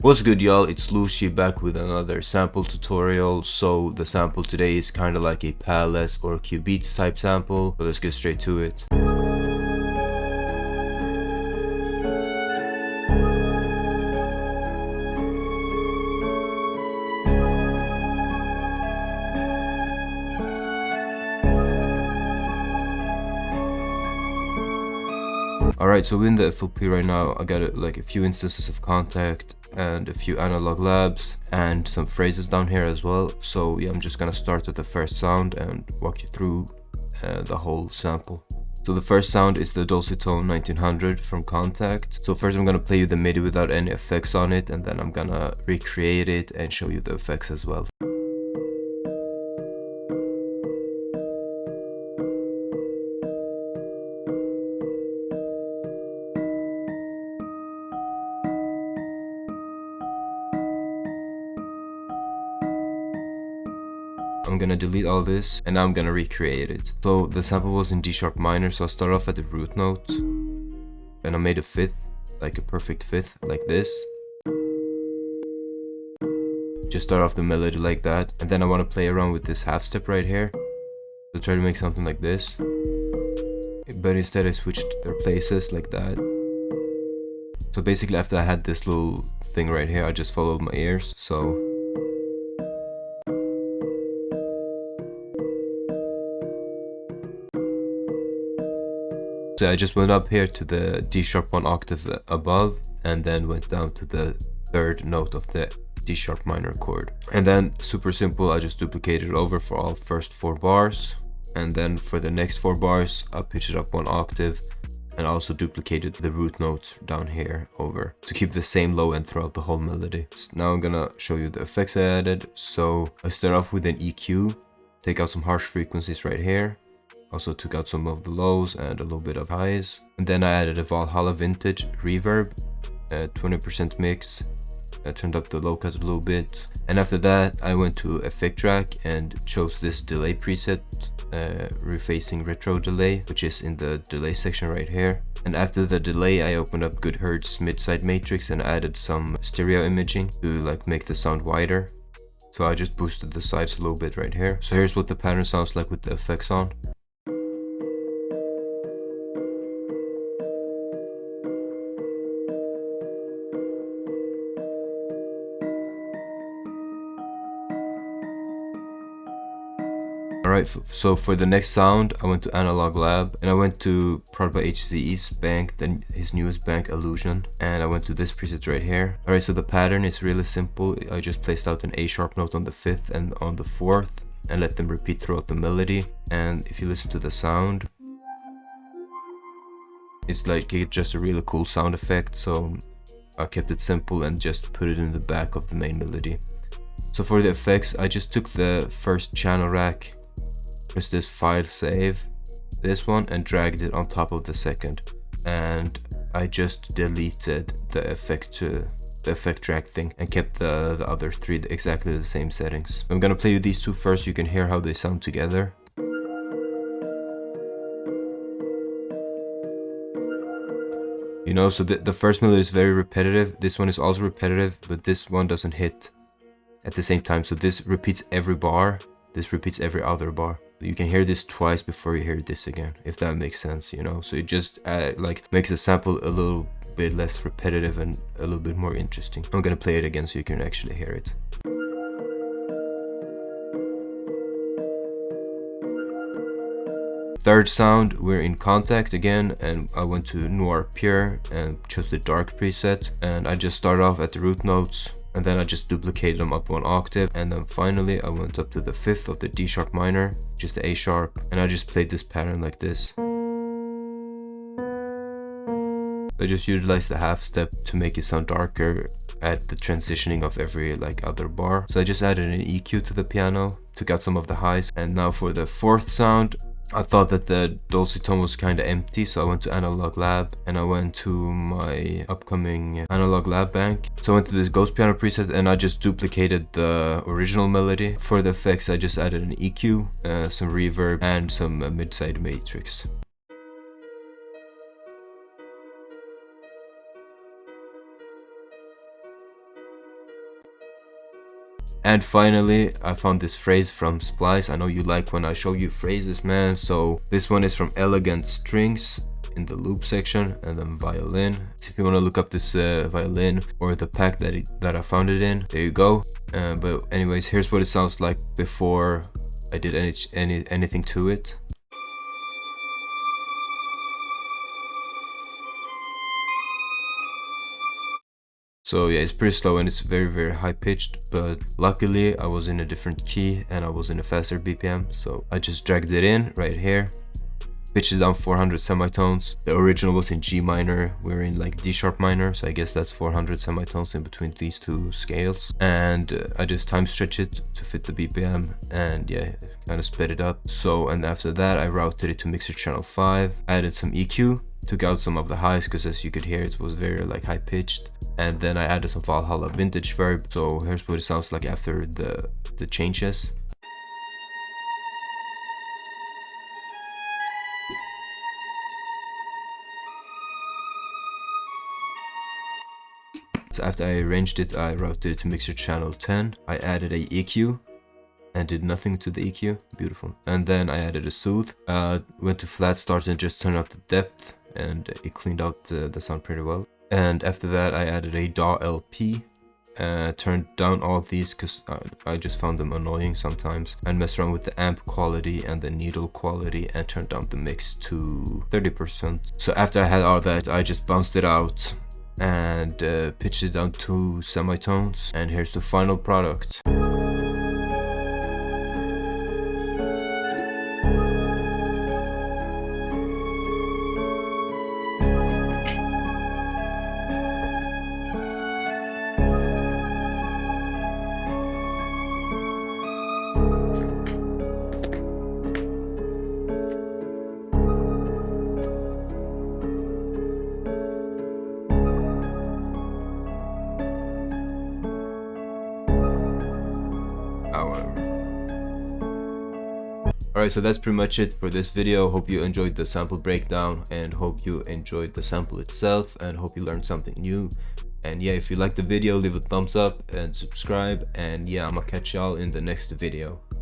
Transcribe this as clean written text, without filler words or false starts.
What's good, y'all? It's Lushi back with another sample tutorial. So the sample today is kind of like a Pvlace or Cubeatz type sample, so let's get straight to it. Alright, so in the FLP right now, I got like a few instances of contact and a few analog labs and some phrases down here as well. So yeah, I'm just gonna start with the first sound and walk you through the whole sample. So the first sound is the Dulcitone 1900 from Contact. So first I'm gonna play you the MIDI without any effects on it, and then I'm gonna recreate it and show you the effects as well. I'm gonna delete all this and now I'm gonna recreate it. So the sample was in D sharp minor, so I'll start off at the root note and I made a fifth, like a perfect fifth, like this. Just start off the melody like that, and then I want to play around with this half step right here. So try to make something like this, but instead I switched their places like that. So basically after I had this little thing right here, I just followed my ears. So I just went up here to the D sharp 1 octave above and then went down to the third note of the D sharp minor chord. And then super simple, I just duplicated it over for all first 4 bars. And then for the next 4 bars, I pitched it up 1 octave and also duplicated the root notes down here over to keep the same low end throughout the whole melody. Now I'm gonna show you the effects I added. So I start off with an EQ, take out some harsh frequencies right here. Also took out some of the lows and a little bit of highs. And then I added a Valhalla vintage reverb, 20% mix. I turned up the low cut a little bit. And after that, I went to Effect Track and chose this delay preset, refacing retro delay, which is in the delay section right here. And after the delay, I opened up Good Hertz mid-side matrix and added some stereo imaging to like make the sound wider. So I just boosted the sides a little bit right here. So here's what the pattern sounds like with the effects on. Alright, so for the next sound, I went to Analog Lab and I went to prodbyloushi bank, then his newest bank, Illusion, and I went to this preset right here. Alright, so the pattern is really simple. I just placed out an A sharp note on the 5th and on the 4th and let them repeat throughout the melody. And if you listen to the sound, it's like just a really cool sound effect, so I kept it simple and just put it in the back of the main melody. So for the effects, I just took the first channel rack, pressed this file save, this one, and dragged it on top of the second, and I just deleted the effect track thing and kept the other 3 exactly the same settings. I'm gonna play you these 2 first, you can hear how they sound together. You know, so the first melody is very repetitive, this one is also repetitive, but this one doesn't hit at the same time. So this repeats every bar, this repeats every other bar. You can hear this twice before you hear this again, if that makes sense, you know. So it just like makes the sample a little bit less repetitive and a little bit more interesting. I'm gonna play it again so you can actually hear it. Third sound, we're in Contact again, and I went to Noir Pure and chose the dark preset, and I just start off at the root notes. And then I just duplicated them up 1 octave, and then finally I went up to the 5th of the D sharp minor, just the A sharp, and I just played this pattern like this. I just utilized the half step to make it sound darker at the transitioning of every like other bar. So I just added an EQ to the piano, took out some of the highs, and now for the 4th sound, I thought that the Dulcitone was kind of empty, so I went to Analog Lab and I went to my upcoming Analog Lab bank. So I went to this Ghost Piano preset and I just duplicated the original melody. For the effects, I just added an EQ, some reverb, and some mid-side matrix. And finally, I found this phrase from Splice. I know you like when I show you phrases, man. So this one is from Elegant Strings in the loop section, and then violin. So if you want to look up this violin or the pack that I found it in, there you go. But anyways, here's what it sounds like before I did anything to it. So yeah, it's pretty slow and it's very high pitched, but luckily I was in a different key and I was in a faster BPM, so I just dragged it in right here, pitched it down 400 semitones. The original was in G minor, we're in like D sharp minor, so I guess that's 400 semitones in between these two scales. And I just time stretch it to fit the BPM, and yeah, kind of sped it up. So, and after that I routed it to mixer channel 5, added some EQ, took out some of the highs because as you could hear it was very like high pitched, and then I added some Valhalla vintage verb. So here's what it sounds like after the changes. So after I arranged it, I routed it to mixer channel 10. I added a EQ and did nothing to the EQ. Beautiful. And then I added a soothe. Went to flat start and just turned up the depth, and it cleaned out the sound pretty well. And after that I added a DAW LP, turned down all these because I just found them annoying sometimes, and messed around with the amp quality and the needle quality and turned down the mix to 30%. So after I had all that, I just bounced it out and pitched it down to semitones, and here's the final product. Alright, so that's pretty much it for this video. Hope you enjoyed the sample breakdown, and hope you enjoyed the sample itself, and hope you learned something new. And yeah, if you liked the video, leave a thumbs up and subscribe, and yeah, I'm gonna catch y'all in the next video.